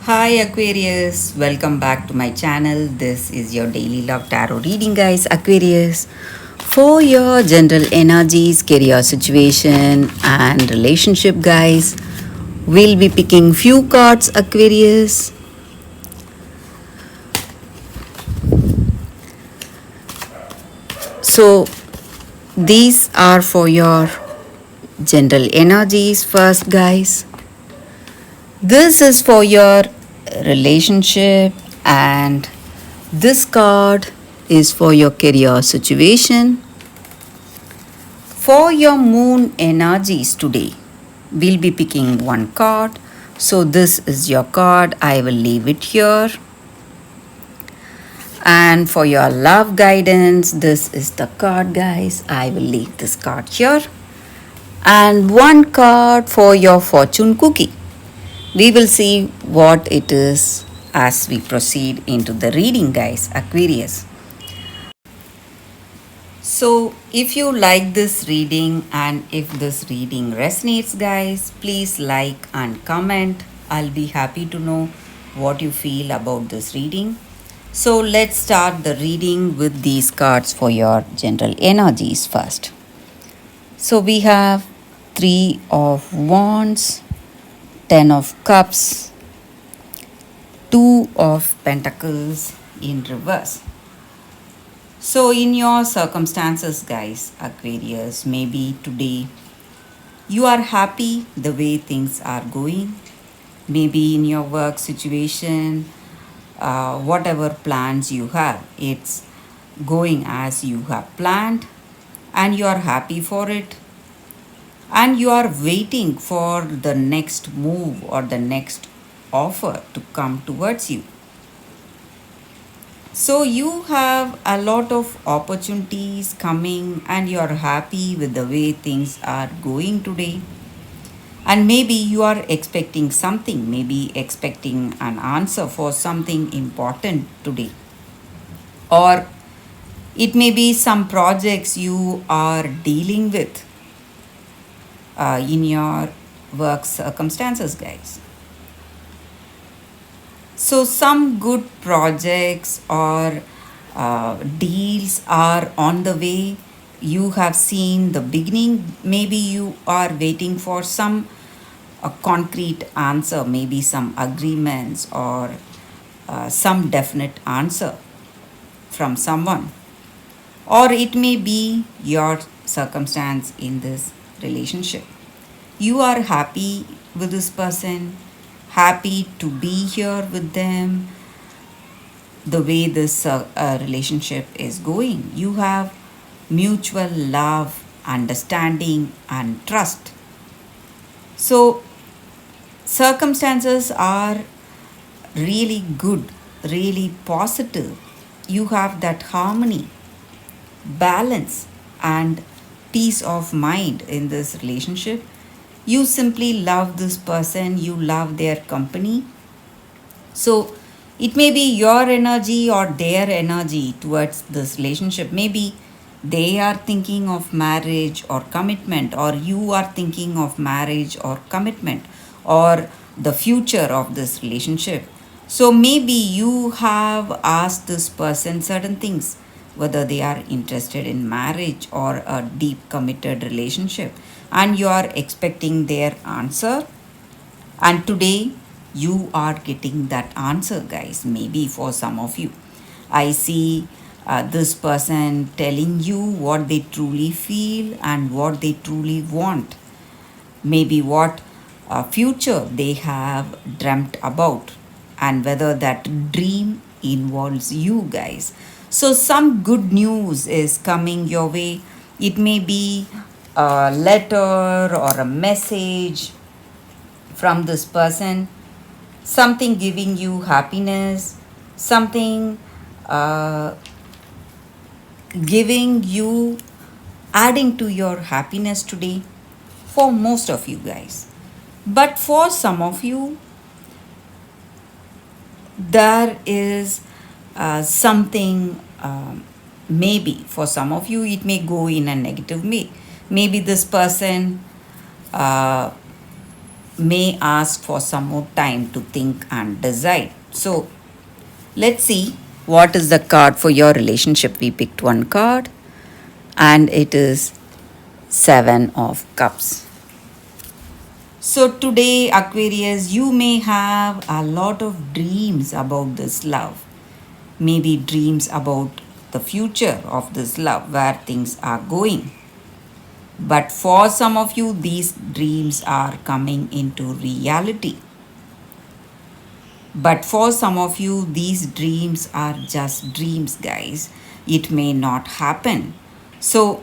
Hi Aquarius, welcome back to my channel. This is your daily love tarot reading, guys. Aquarius, for your general energies, career situation, and relationship, guys, we'll be picking few cards, Aquarius. So, these are for your general energies first, guys. This is for your relationship, and this card is for your career situation. For your moon energies today, we'll be picking one card. So, this is your card. I will leave it here. And for your love guidance, this is the card, guys. I will leave this card here. And one card for your fortune cookie. We will see what it is as we proceed into the reading, guys. Aquarius. So, if you like this reading and if this reading resonates, guys, please like and comment. I'll be happy to know what you feel about this reading. So, let's start the reading with these cards for your general energies first. So, we have Three of Wands, Ten of Cups, Two of Pentacles in reverse. So, in your circumstances, guys, Aquarius, maybe today you are happy the way things are going. Maybe in your work situation, whatever plans you have, it's going as you have planned, and you are happy for it. And you are waiting for the next move or the next offer to come towards you. So you have a lot of opportunities coming and you are happy with the way things are going today. And maybe you are expecting something, maybe expecting an answer for something important today. Or it may be some projects you are dealing with in your work circumstances, guys. So, some good projects or deals are on the way. You have seen the beginning. Maybe you are waiting for some concrete answer, maybe some agreements or some definite answer from someone. Or it may be your circumstance in this relationship. You are happy with this person, happy to be here with them, the way this relationship is going. You have mutual love, understanding, and trust. So, circumstances are really good, really positive. You have that harmony, balance, and peace of mind in this relationship. You simply love this person, you love their company. So, it may be your energy or their energy towards this relationship. Maybe they are thinking of marriage or commitment, or you are thinking of marriage or commitment, or the future of this relationship. So maybe you have asked this person certain things, whether they are interested in marriage or a deep committed relationship, and you are expecting their answer. And today you are getting that answer, guys. Maybe for some of you, I see this person telling you what they truly feel and what they truly want. Maybe what future they have dreamt about, and whether that dream involves you, guys. So, some good news is coming your way. It may be a letter or a message from this person, something giving you happiness, something uh, giving you, adding to your happiness today for most of you guys. But for some of you, there is something, maybe for some of you, it may go in a negative way. Maybe this person uh, may ask for some more time to think and decide. So, let's see what is the card for your relationship. We picked one card, and it is Seven of Cups. So, today, Aquarius, you may have a lot of dreams about this love. Maybe dreams about the future of this love, where things are going. But for some of you, these dreams are coming into reality. But for some of you, these dreams are just dreams, guys. It may not happen. So,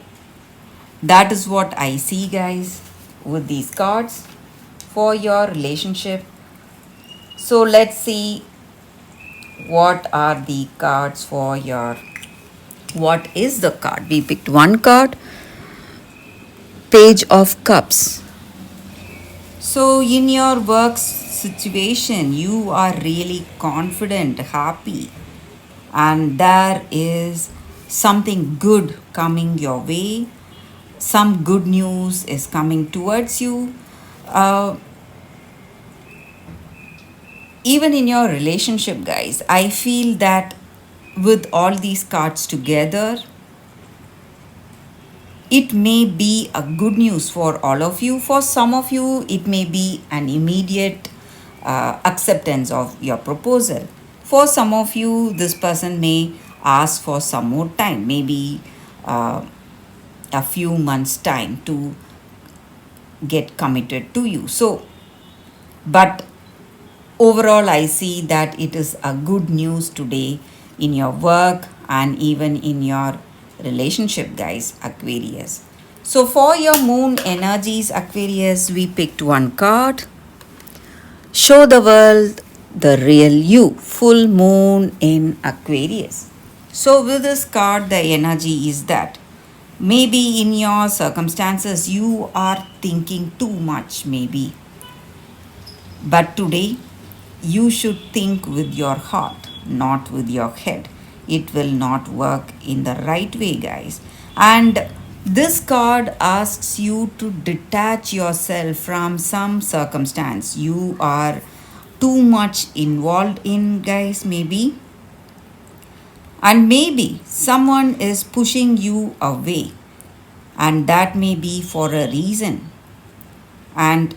that is what I see, guys, with these cards for your relationship. So, let's see what are the cards for your. What is the card? We picked one card, Page of Cups. So, in your work situation, you are really confident, happy, and there is something good coming your way. Some good news is coming towards you. Uh, Even in your relationship, guys, I feel that with all these cards together, it may be a good news for all of you. For some of you, it may be an immediate acceptance of your proposal. For some of you, this person may ask for some more time, maybe uh, a few months' time to get committed to you. So, but overall, I see that it is a good news today in your work and even in your relationship, guys, Aquarius. So, for your moon energies, Aquarius, we picked one card. Show the world the real you. Full moon in Aquarius. So, with this card, the energy is that maybe in your circumstances you are thinking too much, maybe. But today, you should think with your heart, not with your head. It will not work in the right way, guys. And this card asks you to detach yourself from some circumstance you are too much involved in, guys, maybe. And maybe someone is pushing you away, and that may be for a reason. And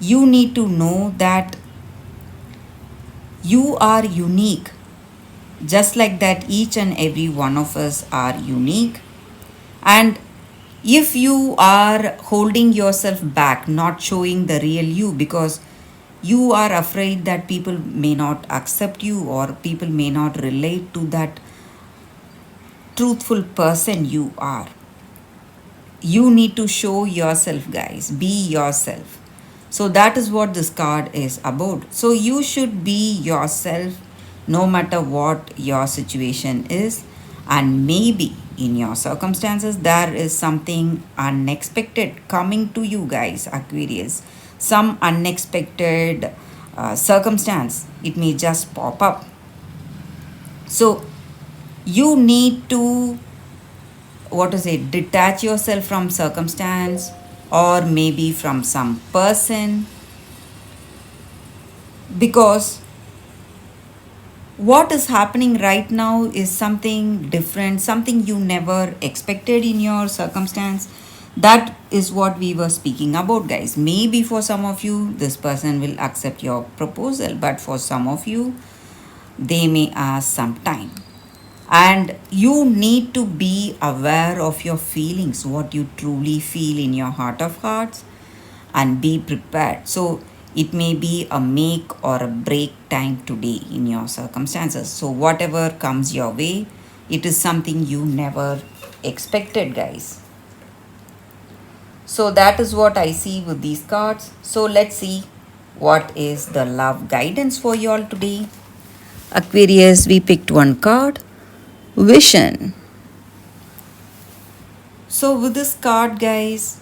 you need to know that you are unique, just like that each and every one of us are unique. And if you are holding yourself back, not showing the real you because you are afraid that people may not accept you or people may not relate to that truthful person you are, you need to show yourself, guys. Be yourself. So that is what this card is about. So you should be yourself no matter what your situation is. And maybe in your circumstances, there is something unexpected coming to you, guys, Aquarius. Some unexpected circumstance, it may just pop up. So you need to, what to say, detach yourself from circumstance or maybe from some person, because what is happening right now is something different, something you never expected in your circumstance. That is what we were speaking about, guys. Maybe for some of you this person will accept your proposal, but for some of you they may ask some time. And you need to be aware of your feelings, what you truly feel in your heart of hearts, and be prepared. So it may be a make or a break time today in your circumstances. So whatever comes your way, it is something you never expected, guys. So that is what I see with these cards. So let's see what is the love guidance for you all today. Aquarius, we picked one card, Vision. So with this card, guys,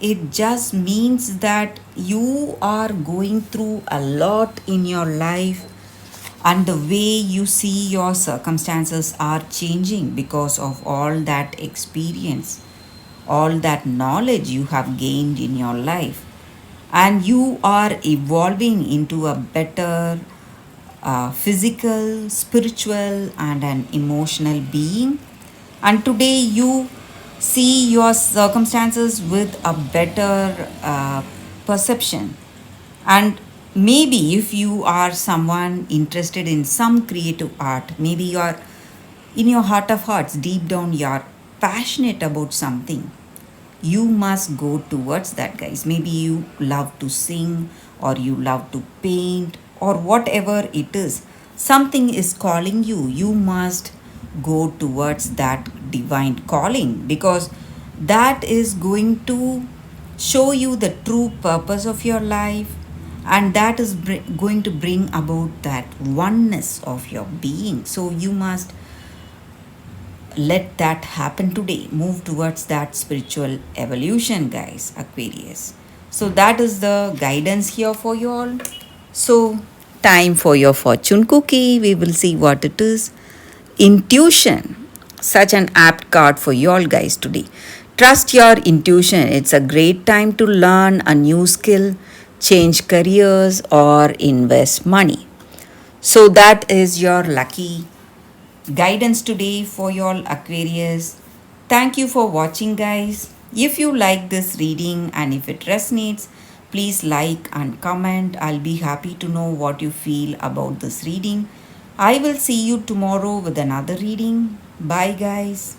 it just means that you are going through a lot in your life, and the way you see your circumstances are changing because of all that experience, all that knowledge you have gained in your life. and you are evolving into a better physical, spiritual, and an emotional being. And today you see your circumstances with a better perception. And maybe if you are someone interested in some creative art, maybe you are in your heart of hearts, deep down, you are passionate about something, you must go towards that, guys. Maybe you love to sing, or you love to paint, or whatever it is. Something is calling you. You must go towards that divine calling, because that is going to show you the true purpose of your life, and that is going to bring about that oneness of your being. So you must let that happen today. Move towards that spiritual evolution, guys, Aquarius. So that is the guidance here for you all. So, time for your fortune cookie. We will see what it is. Intuition. Such an apt card for you all, guys, today. Trust your intuition. It's a great time to learn a new skill, change careers, or invest money. So that is your lucky guidance today for your Aquarius. Thank you for watching, guys. If you like this reading and if it resonates, please like and comment. I'll be happy to know what you feel about this reading. I will see you tomorrow with another reading. Bye, guys.